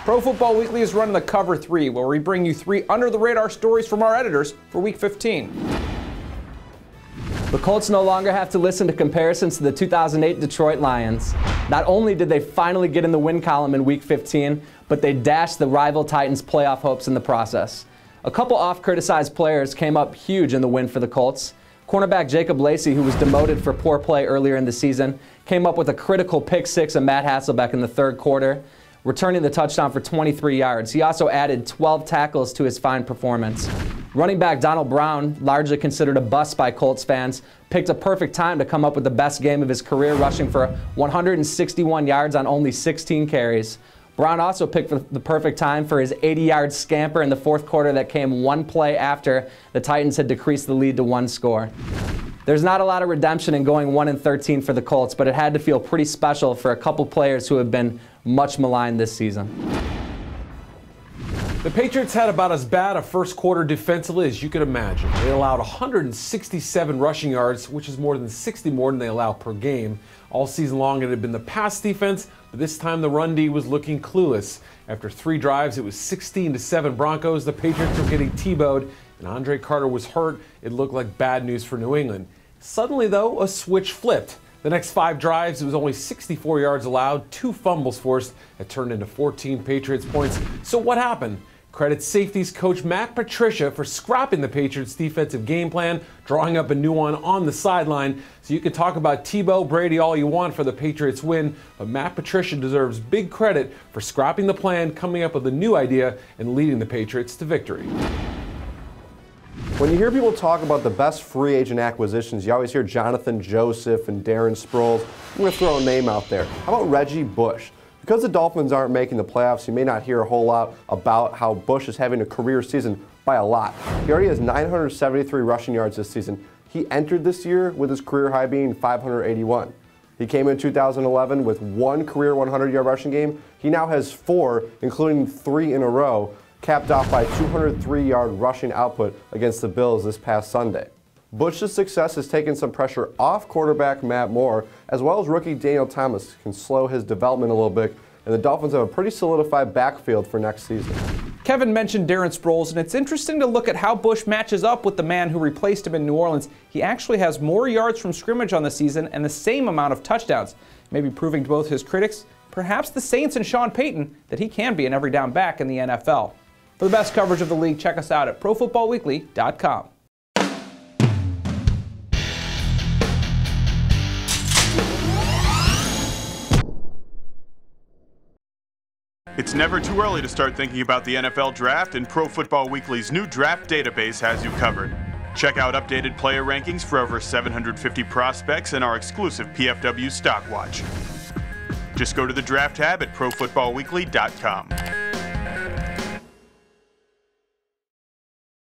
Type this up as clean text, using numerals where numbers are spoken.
Pro Football Weekly is running the Cover 3, where we bring you 3 under-the-radar stories from our editors for Week 15. The Colts no longer have to listen to comparisons to the 2008 Detroit Lions. Not only did they finally get in the win column in Week 15, but they dashed the rival Titans' playoff hopes in the process. A couple oft-criticized players came up huge in the win for the Colts. Cornerback Jacob Lacey, who was demoted for poor play earlier in the season, came up with a critical pick six of Matt Hasselbeck in the third quarter, returning the touchdown for 23 yards. He also added 12 tackles to his fine performance. Running back Donald Brown, largely considered a bust by Colts fans, picked a perfect time to come up with the best game of his career, rushing for 161 yards on only 16 carries. Brown also picked the perfect time for his 80-yard scamper in the fourth quarter that came one play after the Titans had decreased the lead to 1 score. There's not a lot of redemption in going 1-13 for the Colts, but it had to feel pretty special for a couple players who have been much maligned this season. The Patriots had about as bad a first quarter defensively as you could imagine. They allowed 167 rushing yards, which is more than 60 more than they allow per game. All season long it had been the pass defense, but this time the run D was looking clueless. After 3 drives, it was 16-7 Broncos. The Patriots were getting T-bowed, and Andre Carter was hurt. It looked like bad news for New England. Suddenly, though, a switch flipped. The next 5 drives, it was only 64 yards allowed, 2 fumbles forced. It turned into 14 Patriots points. So what happened? Credit safeties coach Matt Patricia for scrapping the Patriots' defensive game plan, drawing up a new one on the sideline. So you can talk about Tebow, Brady all you want for the Patriots win, but Matt Patricia deserves big credit for scrapping the plan, coming up with a new idea, and leading the Patriots to victory. When you hear people talk about the best free agent acquisitions, you always hear Jonathan Joseph and Darren Sproles. I'm going to throw a name out there. How about Reggie Bush? Because the Dolphins aren't making the playoffs, you may not hear a whole lot about how Bush is having a career season by a lot. He already has 973 rushing yards this season. He entered this year with his career high being 581. He came in 2011 with 1 career 100-yard rushing game. He now has 4, including 3 in a row, capped off by 203-yard rushing output against the Bills this past Sunday. Bush's success has taken some pressure off quarterback Matt Moore, as well as rookie Daniel Thomas can slow his development a little bit, and the Dolphins have a pretty solidified backfield for next season. Kevin mentioned Darren Sproles, and it's interesting to look at how Bush matches up with the man who replaced him in New Orleans. He actually has more yards from scrimmage on the season and the same amount of touchdowns, maybe proving to both his critics, perhaps the Saints and Sean Payton, that he can be an every down back in the NFL. For the best coverage of the league, check us out at ProFootballWeekly.com. It's never too early to start thinking about the NFL Draft, and Pro Football Weekly's new draft database has you covered. Check out updated player rankings for over 750 prospects and our exclusive PFW Stock Watch. Just go to the Draft tab at ProFootballWeekly.com.